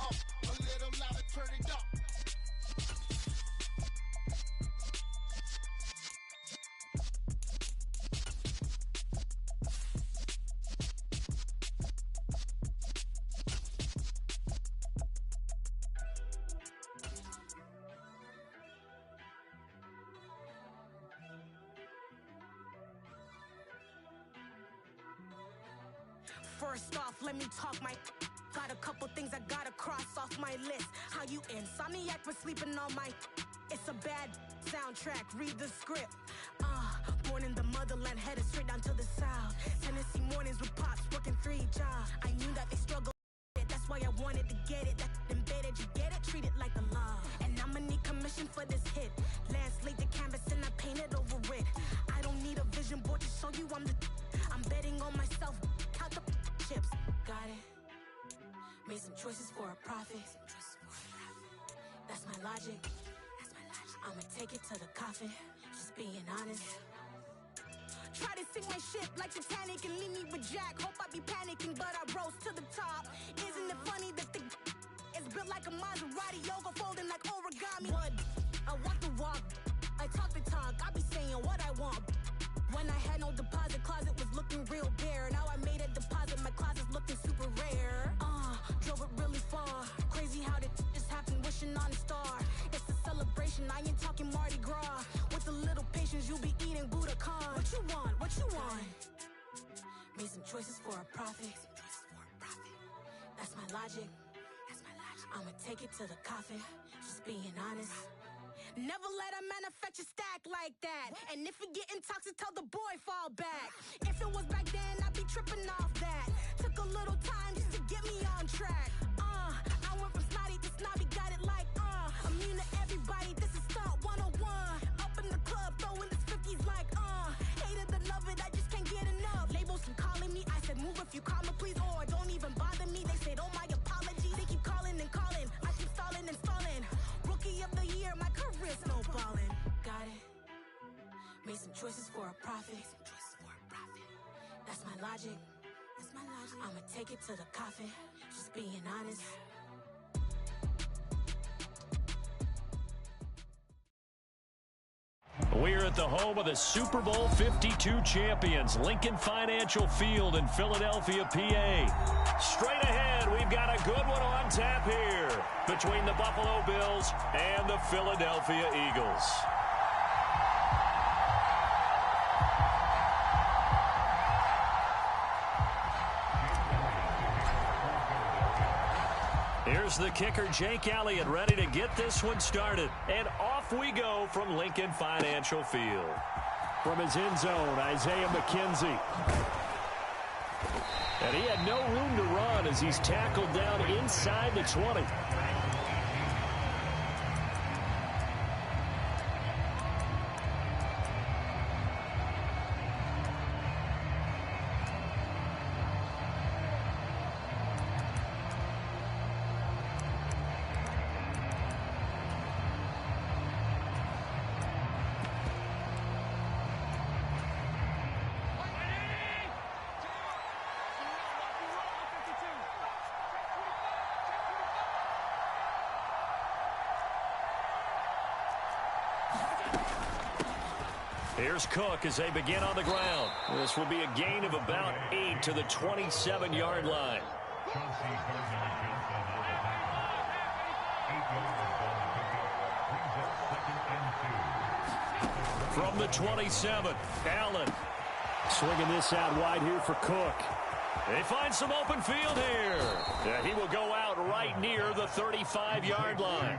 up. A little louder, turn it up. First off, let me talk my. Got a couple things I gotta cross off my list. How you insomniac for sleeping on my. It's a bad soundtrack, read the script. Born in the motherland, headed straight down to the south. Tennessee mornings with pops, working 3 jobs. I knew that they struggled, that's why I wanted to get it. That embedded, you get it, treat it like a law. And I'ma need commission for this hit. Lance laid the canvas and I painted over it. I don't need a vision board to show you I'm betting on myself. Count the chips, got it. Made some choices for a profit. That's my logic. I'ma take it to the coffin. Just being honest. Try to sink my ship like Titanic and leave me with Jack. Hope I be panicking, but I rose to the top. Isn't it funny that the is built like a Maserati, yoga folding like origami? What? I walk the walk, I talk the talk. I be saying what I want. When I had no deposit, closet was looking real bare. Now I made a deposit, my closet's looking super rare. Drove it really far. Crazy how did just happen, wishing on a star. It's a celebration, I ain't talking Mardi Gras. With a little patience, you'll be eating Budokan. What you want? What you want? Made some choices for a profit. That's my logic. I'ma take it to the coffin. Just being honest. Never let a manufacture stack like that. And if it getting toxic, tell the boy fall back. If it was back then, I'd be tripping off that. Took a little time just to get me on track. I went from snotty to snobby, got it like immune to everybody, this is Stunt 101. Up in the club, throwing this 50s like hate it or love it, I just can't get enough. Labels keep calling me, I said move if you call me please, or don't even bother me. They said oh my apologies, they keep calling and calling. I keep stalling and stalling. Rookie of the year, my career snowballing. Got it. Made some choices for a profit. That's my logic. I'ma take it to the coffin. Just being honest. We're at the home of the Super Bowl 52 champions, Lincoln Financial Field in Philadelphia, PA. Straight ahead, we've got a good one on tap here between the Buffalo Bills and the Philadelphia Eagles. Here's the kicker, Jake Elliott, ready to get this one started. And off we go from Lincoln Financial Field. From his end zone, Isaiah McKenzie. And he had no room to run as he's tackled down inside the 20. Here's Cook as they begin on the ground. This will be a gain of about 8 to the 27-yard line. From the 27, Allen. Swinging this out wide here for Cook. They find some open field here. Yeah, he will go out right near the 35-yard line.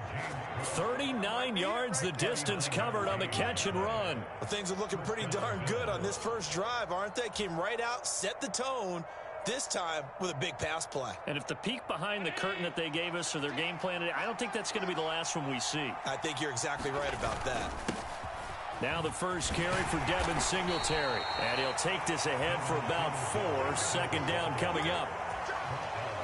39 yards the distance covered on the catch and run. Well, things are looking pretty darn good on this first drive, aren't they? Came right out, set the tone, this time with a big pass play. And if the peek behind the curtain that they gave us or their game plan, I don't think that's going to be the last one we see. I think you're exactly right about that. Now the first carry for Devin Singletary. And he'll take this ahead for about 4. Second down coming up.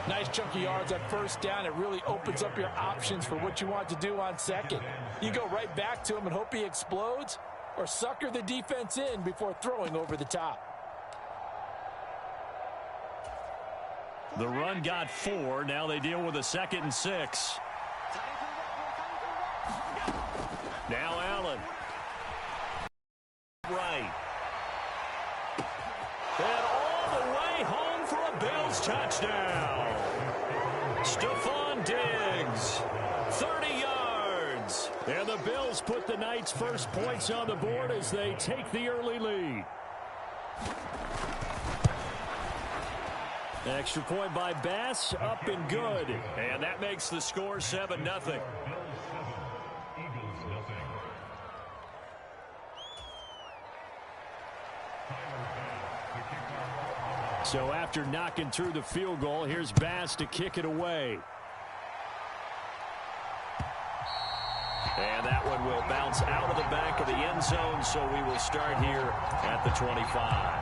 Nice chunky yards on first down. It really opens up your options for what you want to do on second. You go right back to him and hope he explodes, or sucker the defense in before throwing over the top. The run got 4. Now they deal with a 2nd and 6. Now Allen. Right. And all the way home for a Bills touchdown. Stephon Diggs, 30 yards. And the Bills put the night's first points on the board as they take the early lead. Extra point by Bass, up and good. And that makes the score 7-0. So after knocking through the field goal, here's Bass to kick it away. And that one will bounce out of the back of the end zone, so we will start here at the 25.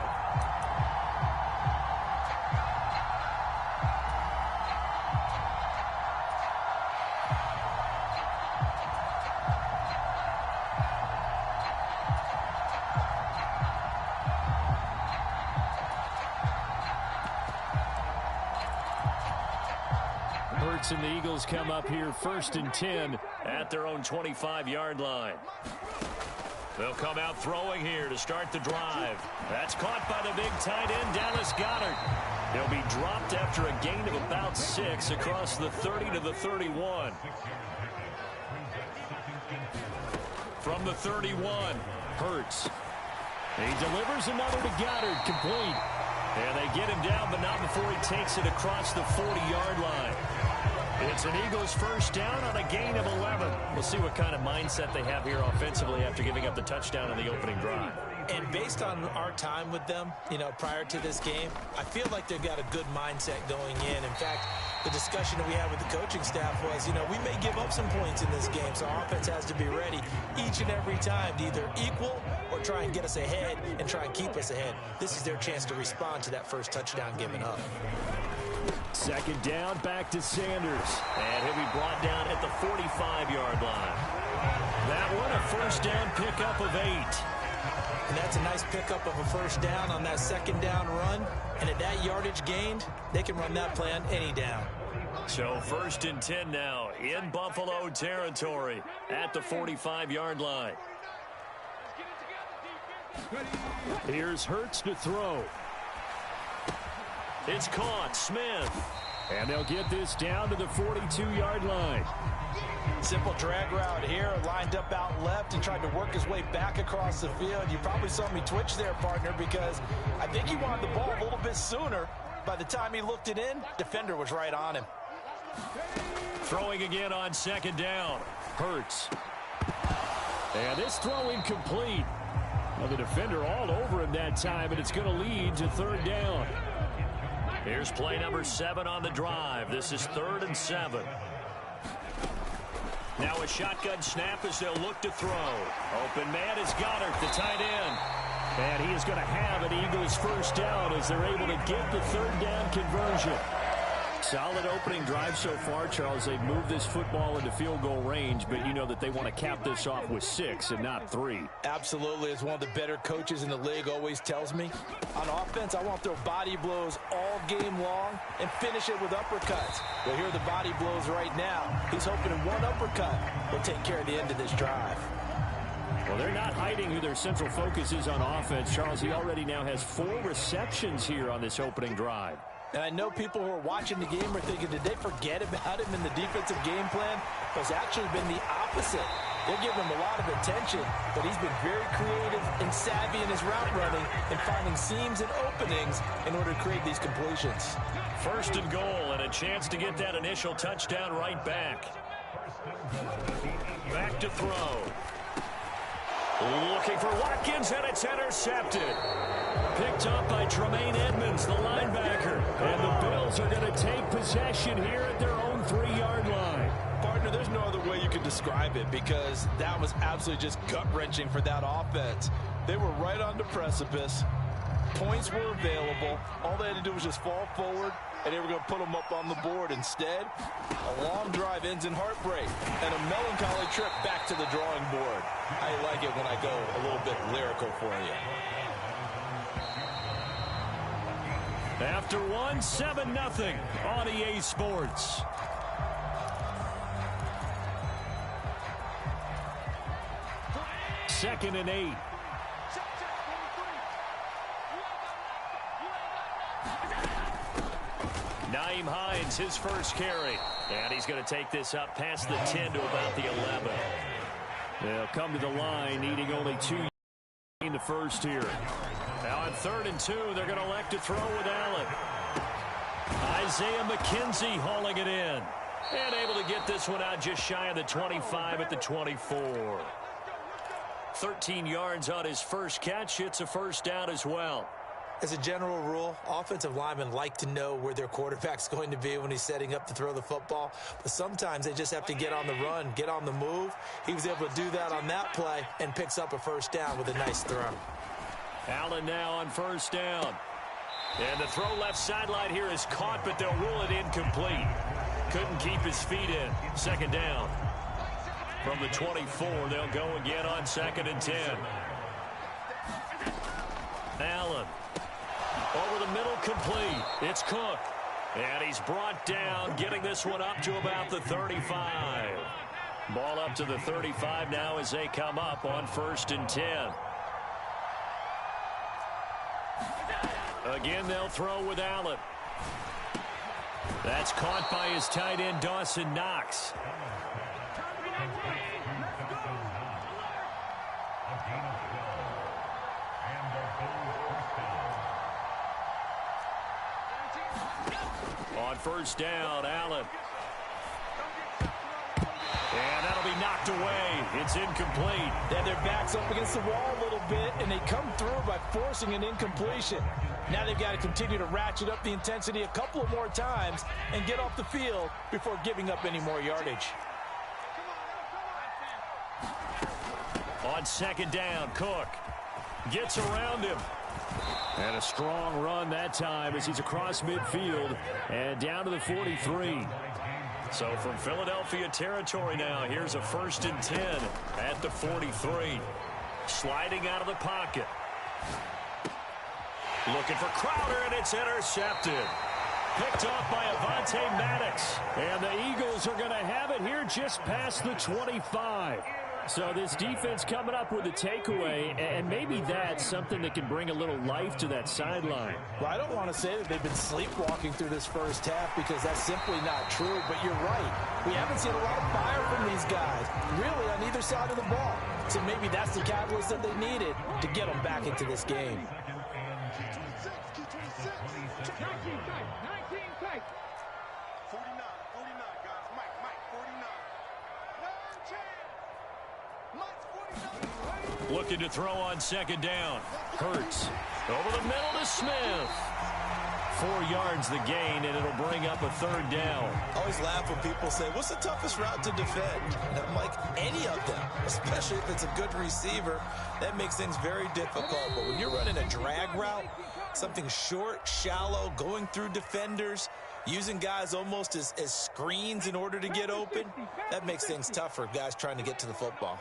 And the Eagles come up here 1st and 10 at their own 25-yard line. They'll come out throwing here to start the drive. That's caught by the big tight end, Dallas Goedert. He'll be dropped after a gain of about 6 across the 30 to the 31. From the 31, Hurts. He delivers another to Goedert, complete. And they get him down, but not before he takes it across the 40-yard line. It's an Eagles first down on a gain of 11. We'll see what kind of mindset they have here offensively after giving up the touchdown in the opening drive. And based on our time with them, prior to this game, I feel like they've got a good mindset going in. In fact, the discussion that we had with the coaching staff was, we may give up some points in this game, so our offense has to be ready each and every time to either equal or try and get us ahead and try and keep us ahead. This is their chance to respond to that first touchdown given up. 2nd down, back to Sanders. And he'll be brought down at the 45-yard line. That one, a first down pickup of 8. And that's a nice pickup of a first down on that 2nd down run. And at that yardage gained, they can run that play on any down. So 1st and 10 now in Buffalo territory at the 45-yard line. Here's Hurts to throw. It's caught, Smith. And they'll get this down to the 42-yard line. Simple drag route here, lined up out left. He tried to work his way back across the field. You probably saw me twitch there, partner, because I think he wanted the ball a little bit sooner. By the time he looked it in, defender was right on him. Throwing again on 2nd down. Hurts. And this throw incomplete. Well, the defender all over him that time, and it's going to lead to 3rd down. Here's play number 7 on the drive. This is 3rd and 7. Now a shotgun snap as they'll look to throw. Open man is Goedert, the tight end. And he is going to have an Eagles first down as they're able to get the 3rd down conversion. Solid opening drive so far, Charles. They've moved this football into field goal range, but you know that they want to cap this off with 6 and not 3. Absolutely. As one of the better coaches in the league always tells me, on offense, I want to throw body blows all game long and finish it with uppercuts. Well, here are the body blows right now. He's hoping in one uppercut will take care of the end of this drive. Well, they're not hiding who their central focus is on offense. Charles, he already now has 4 receptions here on this opening drive. And I know people who are watching the game are thinking, did they forget about him in the defensive game plan? But it's actually been the opposite. They're giving him a lot of attention, but he's been very creative and savvy in his route running and finding seams and openings in order to create these completions. 1st and goal and a chance to get that initial touchdown right back. Back to throw. Looking for Watkins, and it's intercepted. Picked up by Tremaine Edmonds, the linebacker. And the Bills are going to take possession here at their own 3-yard line. Partner, there's no other way you could describe it because that was absolutely just gut-wrenching for that offense. They were right on the precipice. Points were available. All they had to do was just fall forward, and they were going to put them up on the board. Instead, a long drive ends in heartbreak and a melancholy trip back to the drawing board. I like it when I go a little bit lyrical for you. After one, 7-0 on EA Sports. Second and 8. Naeem Hines, his first carry. And he's going to take this up past the 10 to about the 11. They'll come to the line, needing only 2 in the first here. Now on 3rd and 2, they're going to elect to throw with Allen. Isaiah McKenzie hauling it in. And able to get this one out just shy of the 25 at the 24. 13 yards on his first catch. It's a first down as well. As a general rule, offensive linemen like to know where their quarterback's going to be when he's setting up to throw the football. But sometimes they just have to get on the run, get on the move. He was able to do that on that play and picks up a first down with a nice throw. Allen now on first down. And the throw left sideline here is caught, but they'll rule it incomplete. Couldn't keep his feet in. Second down. From the 24, they'll go again on 2nd and 10. Allen. Over the middle, complete. It's Cook. And he's brought down, getting this one up to about the 35. Ball up to the 35 now as they come up on 1st and 10. Again, they'll throw with Allen. That's caught by his tight end, Dawson Knox. On first down, Allen. And that'll be knocked away. It's incomplete. Then their back's up against the wall a little bit, and they come through by forcing an incompletion. Now they've got to continue to ratchet up the intensity a couple of more times and get off the field before giving up any more yardage. On 2nd down, Cook gets around him. And a strong run that time as he's across midfield and down to the 43. So from Philadelphia territory now, here's a 1st and 10 at the 43. Sliding out of the pocket. Looking for Crowder, and it's intercepted. Picked off by Avonte Maddox. And the Eagles are going to have it here just past the 25. So this defense coming up with a takeaway, and maybe that's something that can bring a little life to that sideline. Well, I don't want to say that they've been sleepwalking through this first half because that's simply not true, but you're right. We haven't seen a lot of fire from these guys, really, on either side of the ball. So maybe that's the catalyst that they needed to get them back into this game. 49, guys. Mike, 49. Looking to throw on 2nd down. Hurts. Over the middle to Smith. 4 yards the gain, and it'll bring up a 3rd down. I always laugh when people say, what's the toughest route to defend? And I'm like, any of them, especially if it's a good receiver. That makes things very difficult. But when you're running a drag route, something short, shallow, going through defenders, using guys almost as screens in order to get open, that makes things tough for guys trying to get to the football.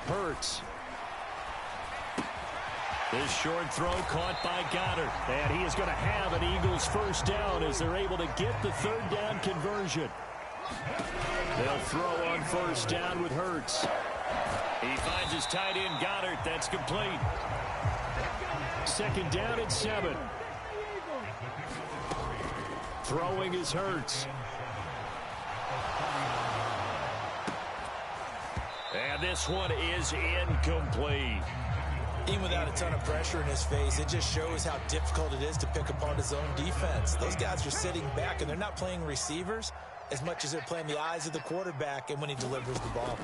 Hurts. This short throw caught by Goddard. And he is going to have an Eagles 1st down as they're able to get the 3rd down conversion. They'll throw on 1st down with Hurts. He finds his tight end, Goddard. That's complete. 2nd down and 7. Throwing is Hurts. And this one is incomplete. Even without a ton of pressure in his face, it just shows how difficult it is to pick apart his own defense. Those guys are sitting back, and they're not playing receivers as much as they're playing the eyes of the quarterback and when he delivers the ball.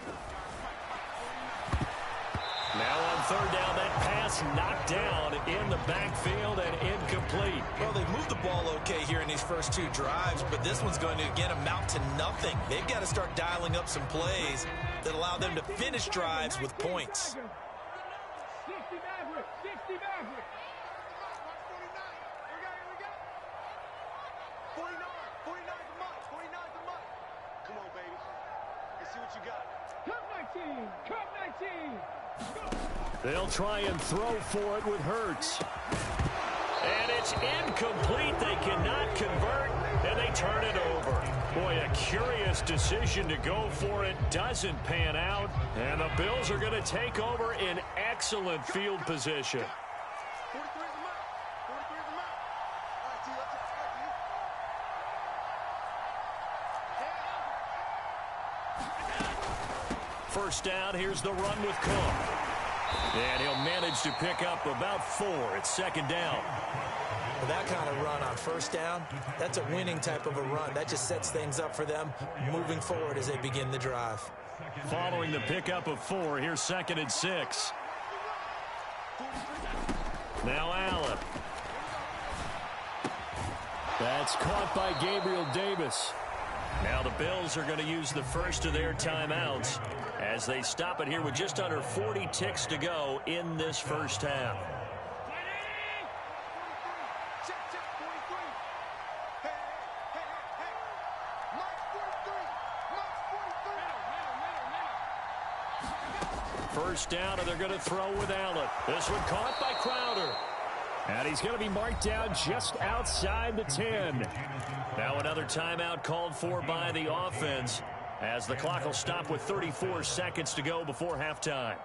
Now on 3rd down, that pass knocked down in the backfield and incomplete. Well, they've moved the ball okay here in these first 2 drives, but this one's going to, again, amount to nothing. They've got to start dialing up some plays that allow them to finish drives with points. 60 Maverick. 49 the Mike. 49 the Mike. Come on, baby. Let's see what you got. Cup 19. They'll try and throw for it with Hurts. And it's incomplete. They cannot convert, and they turn it over. Boy, a curious decision to go for it. Doesn't pan out, and the Bills are going to take over in excellent field position. 43 is the mark. 43 is the mark. All right, T, let's expect you. First down, here's the run with Cook. And he'll manage to pick up about 4. It's second down. With that kind of run on first down, that's a winning type of a run. That just sets things up for them moving forward as they begin the drive. Following the pickup of 4, here's second and 6. Now Allen. That's caught by Gabriel Davis. Now the Bills are going to use the first of their timeouts as they stop it here with just under 40 ticks to go in this first half. First down, and they're going to throw with Allen. This one caught by Crowder. And he's going to be marked down just outside the 10. Now another timeout called for by the offense as the clock will stop with 34 seconds to go before halftime.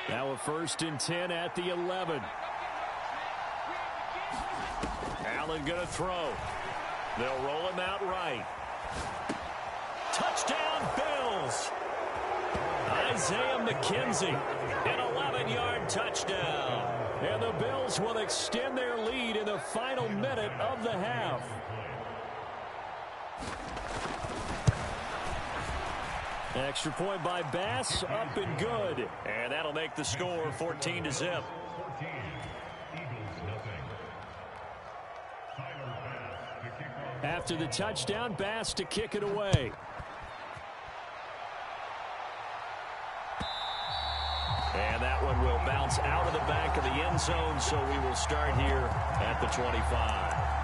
Now a first and 10 at the 11. Allen going to throw. They'll roll him out right. Touchdown, Bills! Isaiah McKenzie, an 11-yard touchdown. And the Bills will extend their lead in the final minute of the half. Extra point by Bass, up and good. And that'll make the score 14-0. After the touchdown, Bass to kick it away. And that one will bounce out of the back of the end zone, so we will start here at the 25.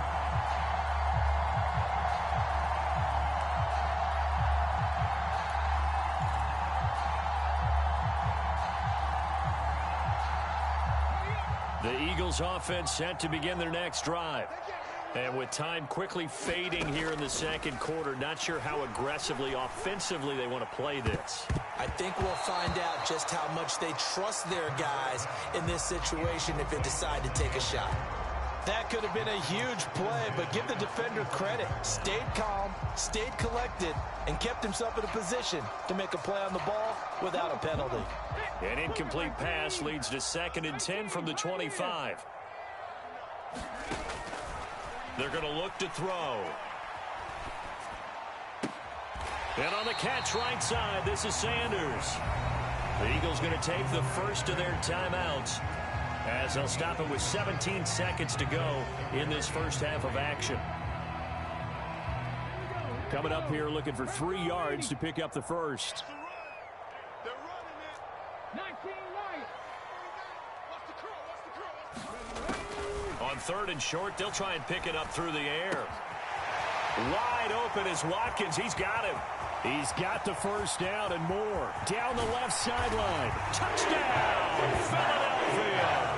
The Eagles offense set to begin their next drive. And with time quickly fading here in the second quarter, not sure how aggressively, offensively they want to play this. I think we'll find out just how much they trust their guys in this situation if they decide to take a shot. That could have been a huge play, but give the defender credit. Stayed calm, stayed collected, and kept himself in a position to make a play on the ball without a penalty. An incomplete pass leads to second and 10 from the 25. They're going to look to throw. And on the catch right side, this is Sanders. The Eagles going to take the first of their timeouts as they'll stop it with 17 seconds to go in this first half of action. Coming up here looking for 3 yards to pick up the first. They're running it. 19 right. Watch the curl. On third and short, they'll try and pick it up through the air. Wide open is Watkins. He's got him. He's got the first down and more. Down the left sideline. Touchdown, Philadelphia.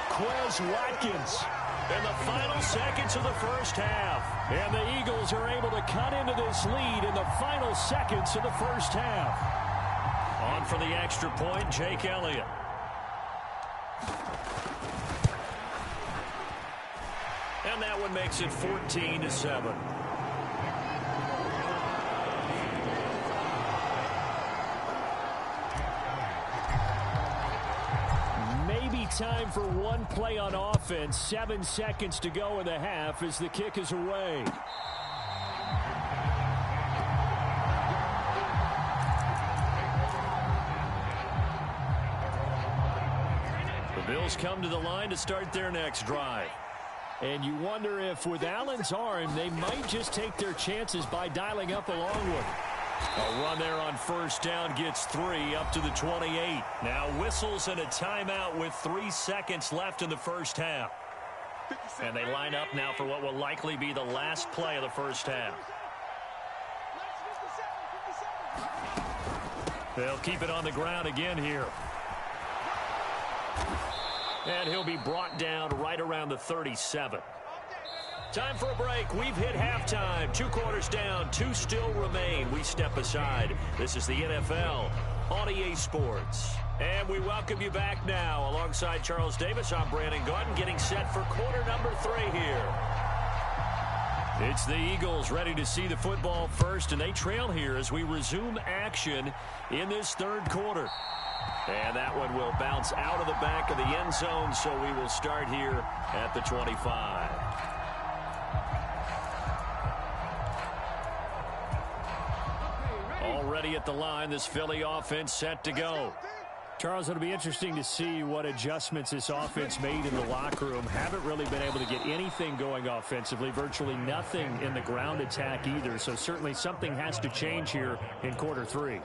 Quez Watkins in the final seconds of the first half. And the Eagles are able to cut into this lead in the final seconds of the first half. On for the extra point, Jake Elliott. And that one makes it 14-7. Maybe time for one play on offense. 7 seconds to go in the half as the kick is away. The Bills come to the line to start their next drive. And you wonder if with Allen's arm, they might just take their chances by dialing up a long one. A run there on first down gets 3 up to the 28. Now whistles and a timeout with 3 seconds left in the first half. And they line up now for what will likely be the last play of the first half. They'll keep it on the ground again here. And he'll be brought down right around the 37. Time for a break. We've hit halftime. 2 quarters down. 2 still remain. We step aside. This is the NFL on EA Sports. And we welcome you back now. Alongside Charles Davis, I'm Brandon Gaudin, getting set for quarter number 3 here. It's the Eagles ready to see the football first, and they trail here as we resume action in this third quarter. And that one will bounce out of the back of the end zone, so we will start here at the 25. Already at the line, this Philly offense set to go. Charles, it'll be interesting to see what adjustments this offense made in the locker room. Haven't really been able to get anything going offensively, virtually nothing in the ground attack either. So certainly something has to change here in quarter 3.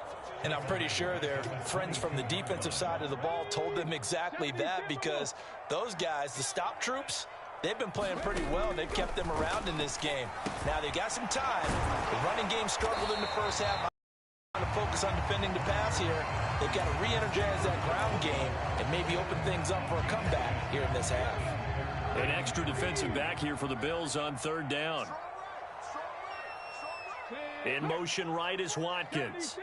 And I'm pretty sure their friends from the defensive side of the ball told them exactly that, because those guys, the stop troops, they've been playing pretty well. They've kept them around in this game. Now they've got some time. The running game struggled in the first half. To focus on defending the pass here. They've got to re-energize that ground game and maybe open things up for a comeback here in this half. An extra defensive back here for the Bills on third down. In motion right is Watkins.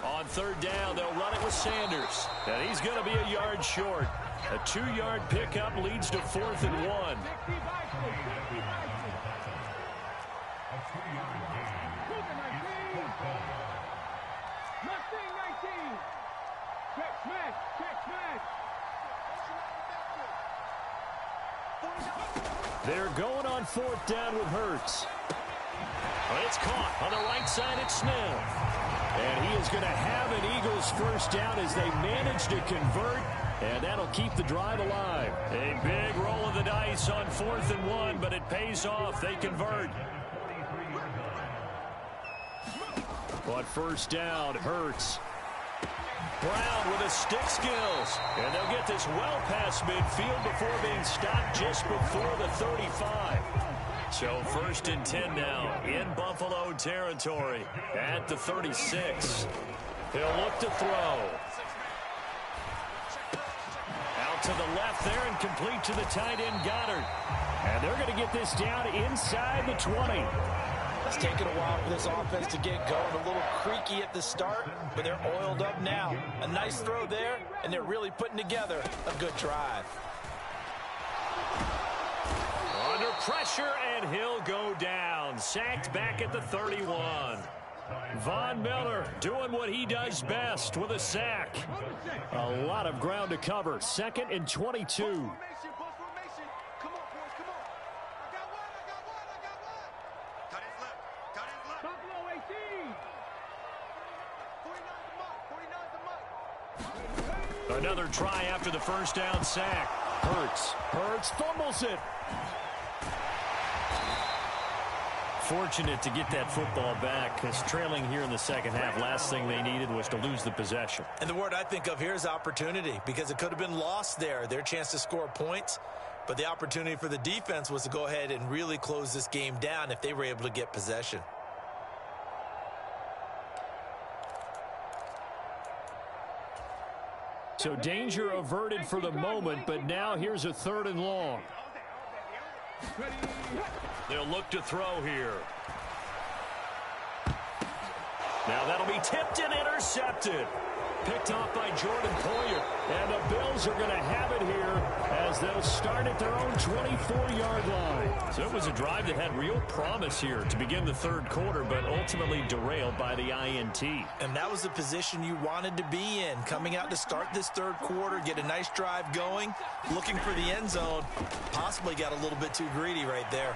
On third down, they'll run it with Sanders. And he's going to be a yard short. A 2-yard pickup leads to 4th and 1. They're going on 4th down with Hurts. It's caught on the right side. It's Smith. And he is going to have an Eagles first down as they manage to convert. And that'll keep the drive alive. A big roll of the dice on 4th and 1, but it pays off. They convert. On first down, Hurts. Brown with his stick skills. And they'll get this well past midfield before being stopped just before the 35. So 1st and 10 now in Buffalo territory at the 36. He'll look to throw. Out to the left there and complete to the tight end Goddard. And they're going to get this down inside the 20. It's taken a while for this offense to get going. A little creaky at the start, but they're oiled up now. A nice throw there, and they're really putting together a good drive. Under pressure, and he'll go down. Sacked back at the 31. Von Miller doing what he does best with a sack. A lot of ground to cover. 2nd and 22. Another try after the first down sack. Hurts fumbles it. Fortunate to get that football back, because trailing here in the second half, last thing they needed was to lose the possession. And the word I think of here is opportunity, because it could have been lost there. Their chance to score points, but the opportunity for the defense was to go ahead and really close this game down if they were able to get possession. So danger averted for the moment, but now here's a 3rd and long. They'll look to throw here. Now that'll be tipped and intercepted. Picked off by Jordan Poyer. And the Bills are going to have it here as they'll start at their own 24-yard line. So it was a drive that had real promise here to begin the third quarter, but ultimately derailed by the INT. And that was the position you wanted to be in. Coming out to start this third quarter, get a nice drive going, looking for the end zone. Possibly got a little bit too greedy right there.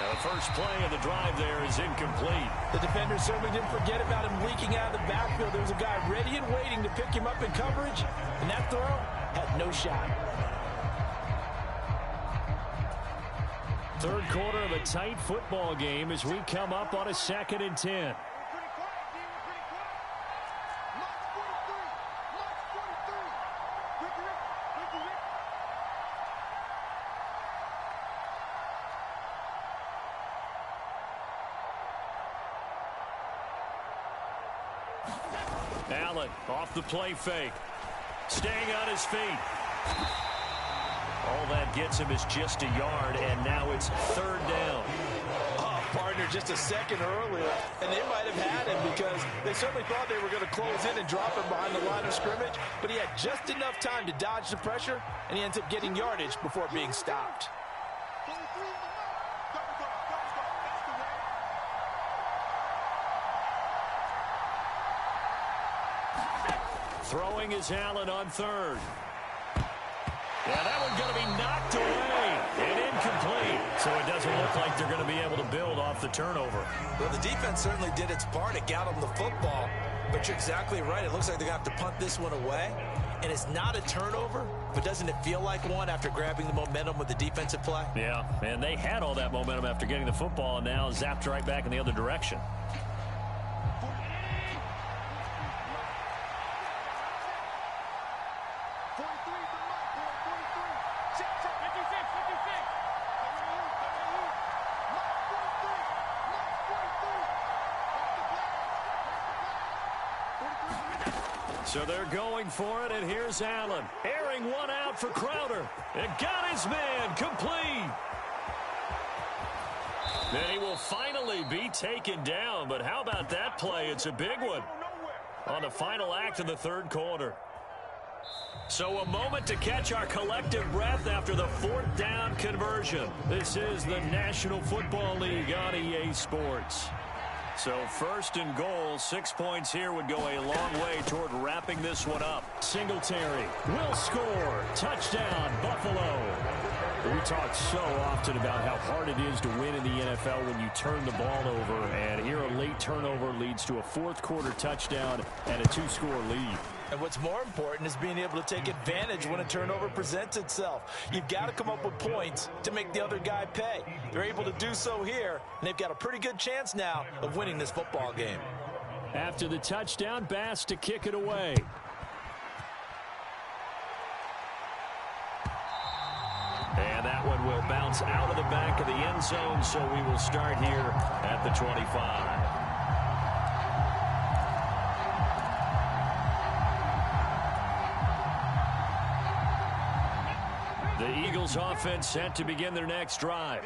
Now the first play of the drive there is incomplete. The defender certainly didn't forget about him leaking out of the backfield. There was a guy ready and waiting to pick him up in coverage, and that throw had no shot. Third quarter of a tight football game as we come up on a 2nd and 10. Allen off the play fake. Staying on his feet. All that gets him is just a yard, and now it's third down. Oh, partner, just a second earlier, and they might have had him because they certainly thought they were going to close in and drop him behind the line of scrimmage, but he had just enough time to dodge the pressure, and he ends up getting yardage before being stopped. Throwing is Allen on third. Yeah, that one's going to be knocked away and incomplete. So it doesn't look like they're going to be able to build off the turnover. Well, the defense certainly did its part. It got them the football. But you're exactly right. It looks like they're going to have to punt this one away. And it's not a turnover, but doesn't it feel like one after grabbing the momentum with the defensive play? Yeah, and they had all that momentum after getting the football and now zapped right back in the other direction. So they're going for it, and here's Allen. Airing one out for Crowder. And got his man complete. Then he will finally be taken down. But how about that play? It's a big one on the final act of the third quarter. So a moment to catch our collective breath after the fourth down conversion. This is the National Football League on EA Sports. So first and goal, 6 points here would go a long way toward wrapping this one up. Singletary will score. Touchdown, Buffalo. We talk so often about how hard it is to win in the NFL when you turn the ball over. And here a late turnover leads to a fourth quarter touchdown and a 2-score lead. And what's more important is being able to take advantage when a turnover presents itself. You've got to come up with points to make the other guy pay. They're able to do so here, and they've got a pretty good chance now of winning this football game. After the touchdown, Bass to kick it away. And that one will bounce out of the back of the end zone, so we will start here at the 25. The Eagles offense set to begin their next drive.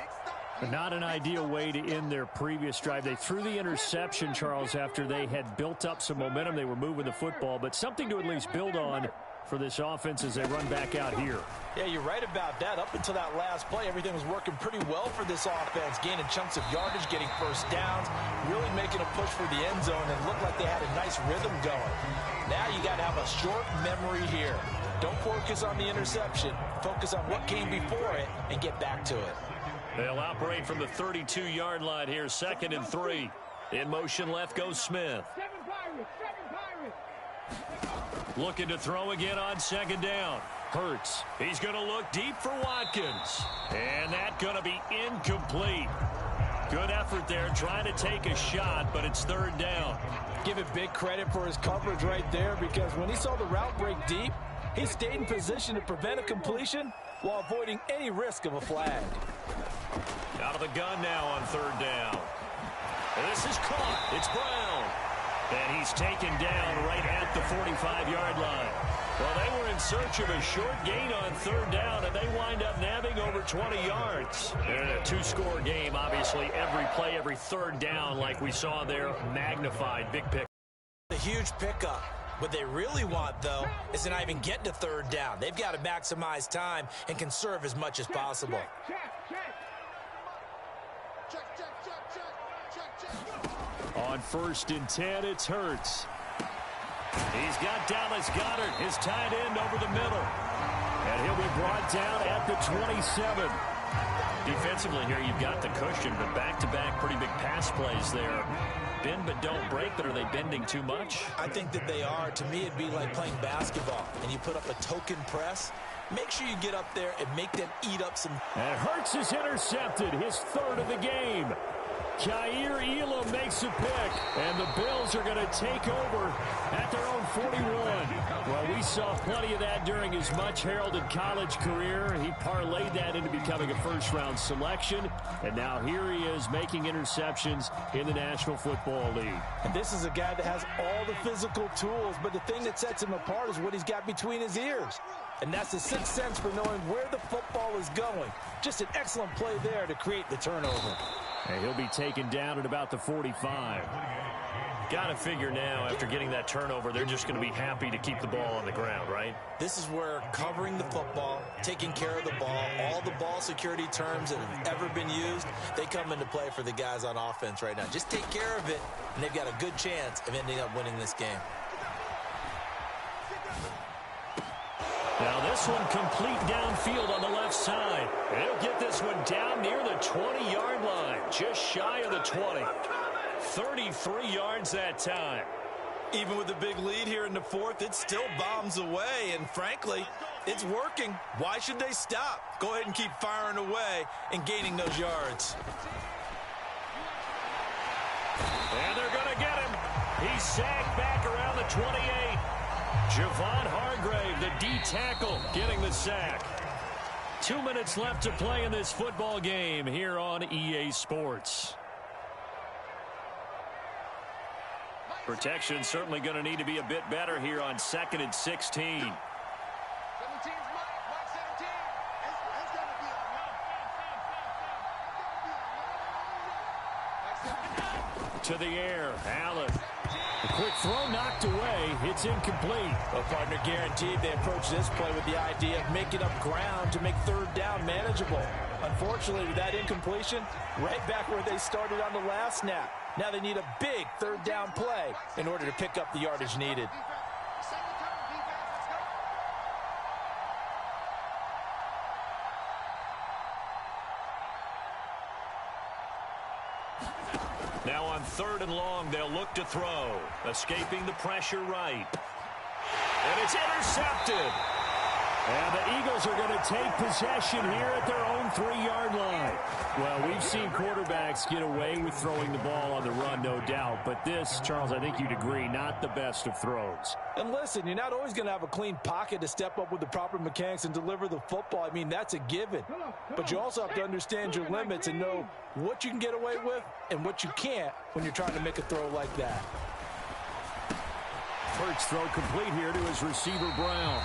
Not an ideal way to end their previous drive. They threw the interception, Charles, after they had built up some momentum. They were moving the football, but something to at least build on for this offense as they run back out here. Yeah, you're right about that. Up until that last play, everything was working pretty well for this offense, gaining chunks of yardage, getting first downs, really making a push for the end zone, and looked like they had a nice rhythm going. Now you got to have a short memory here. Don't focus on the interception. Focus on what came before it and get back to it. They'll operate from the 32-yard line here, 2nd and 3. In motion left goes Smith. Looking to throw again on 2nd down. Hurts. He's going to look deep for Watkins. And that's going to be incomplete. Good effort there trying to take a shot, but it's 3rd down. Give it big credit for his coverage right there, because when he saw the route break deep, he stayed in position to prevent a completion while avoiding any risk of a flag. Out of the gun now on 3rd down. And this is caught. It's Brown. And he's taken down right at the 45-yard line. Well, they were in search of a short gain on 3rd down, and they wind up nabbing over 20 yards. In a 2-score game, obviously, every play, every 3rd down, like we saw there, magnified. Big pick. A huge pickup. What they really want, though, is to not even get to 3rd down. They've got to maximize time and conserve as much as possible. On 1st and 10, it's Hurts. He's got Dallas Goedert, his tight end, over the middle. And he'll be brought down at the 27. Defensively here, you've got the cushion, but back-to-back pretty big pass plays there. Bend but don't break, but are they bending too much? I think that they are. To me, it'd be like playing basketball, and you put up a token press. Make sure you get up there and make them eat up some. And Hurts is intercepted, his 3rd of the game. Kaiir Elam makes a pick, and the Bills are going to take over at their own 41. Well, we saw plenty of that during his much-heralded college career. He parlayed that into becoming a first-round selection, and now here he is making interceptions in the National Football League. And this is a guy that has all the physical tools, but the thing that sets him apart is what he's got between his ears. And that's the sixth sense for knowing where the football is going. Just an excellent play there to create the turnover. And he'll be taken down at about the 45. Got to figure now, after getting that turnover, they're just going to be happy to keep the ball on the ground, right? This is where covering the football, taking care of the ball, all the ball security terms that have ever been used, they come into play for the guys on offense right now. Just take care of it, and they've got a good chance of ending up winning this game. Now this one complete downfield on the left side. And he'll get this one down near the 20-yard line, just shy of the 20. 33 yards that time. Even with the big lead here in the fourth, it still bombs away, and frankly, it's working. Why should they stop? Go ahead and keep firing away and gaining those yards. And they're going to get him. He's sacked back around the 28. Javon Hargrave, the D tackle, getting the sack. 2 minutes left to play in this football game here on EA Sports. Protection certainly going to need to be a bit better here on 2nd and 16. To the air, Allen. The quick throw knocked away. It's incomplete. Well, partner, guaranteed they approach this play with the idea of making up ground to make third down manageable. Unfortunately, with that incompletion, right back where they started on the last snap. Now they need a big third down play in order to pick up the yardage needed. Now on 3rd and long, they'll look to throw. Escaping the pressure right. And it's intercepted. And the Eagles are going to take possession here at their own 3-yard line. Well, we've seen quarterbacks get away with throwing the ball on the run, no doubt. But this, Charles, I think you'd agree, not the best of throws. And listen, you're not always going to have a clean pocket to step up with the proper mechanics and deliver the football. I mean, that's a given. But you also have to understand your limits and know what you can get away with and what you can't when you're trying to make a throw like that. First throw complete here to his receiver, Brown.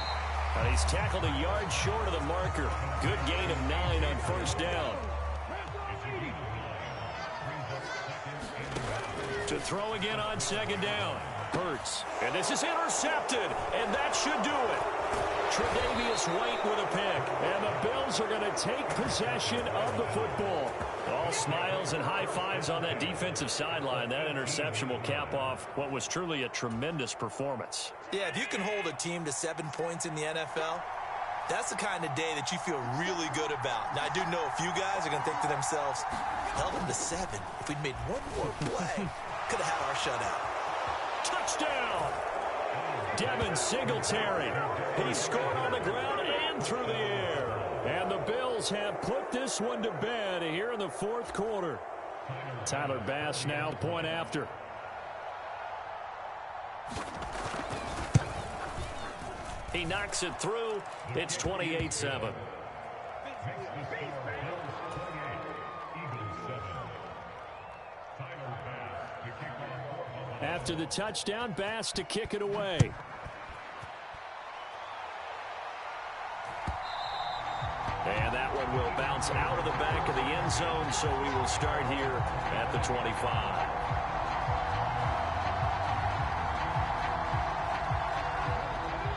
And he's tackled a yard short of the marker. Good gain of 9 on 1st down. To throw again on 2nd down. Hurts. And this is intercepted. And that should do it. Tre'Davious White with a pick. And the Bills are going to take possession of the football. All smiles and high fives on that defensive sideline. That interception will cap off what was truly a tremendous performance. Yeah, if you can hold a team to 7 points in the NFL, that's the kind of day that you feel really good about. Now, I do know a few guys are going to think to themselves, held them to 7. If we'd made one more play, could have had our shutout. Touchdown! Devin Singletary. He scored on the ground and through the air. And the Bills have put this one to bed here in the 4th quarter. Tyler Bass now point after. He knocks it through. It's 28-7. After the touchdown, Bass to kick it away. And that one will bounce out of the back of the end zone, so we will start here at the 25.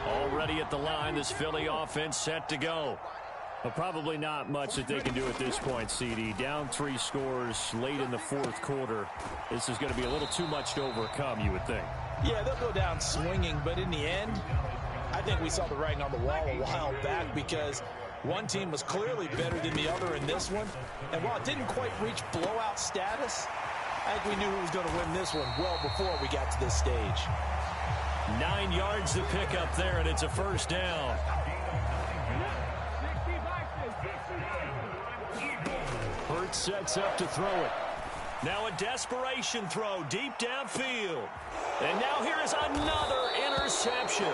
Already at the line, this Philly offense set to go. Well, probably not much that they can do at this point, CD. Down 3 scores late in the 4th quarter. This is going to be a little too much to overcome, you would think. Yeah, they'll go down swinging, but in the end, I think we saw the writing on the wall a while back because one team was clearly better than the other in this one. And while it didn't quite reach blowout status, I think we knew who was going to win this one well before we got to this stage. 9 yards to pick up there, and it's a 1st down. Hurts sets up to throw it. Now a desperation throw deep downfield. And now here is another interception.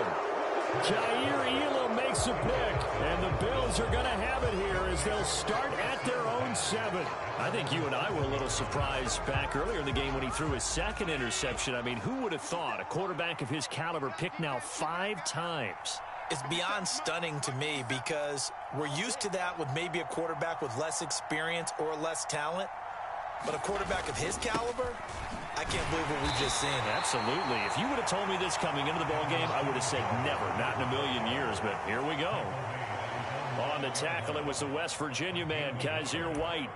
Jair Elam makes a pick, and the Bills are going to have it here as they'll start at their own 7. I think you and I were a little surprised back earlier in the game when he threw his second interception. I mean, who would have thought a quarterback of his caliber picked now 5 times? It's beyond stunning to me because we're used to that with maybe a quarterback with less experience or less talent. But a quarterback of his caliber, I can't believe what we've just seen. Absolutely. If you would have told me this coming into the ball game, I would have said never, not in a million years. But here we go. On the tackle, it was the West Virginia man, Kaiser White.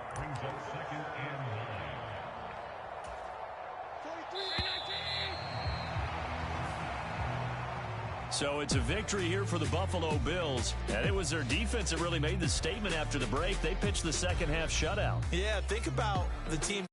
So it's a victory here for the Buffalo Bills. And it was their defense that really made the statement after the break. They pitched the second half shutout. Yeah, think about the team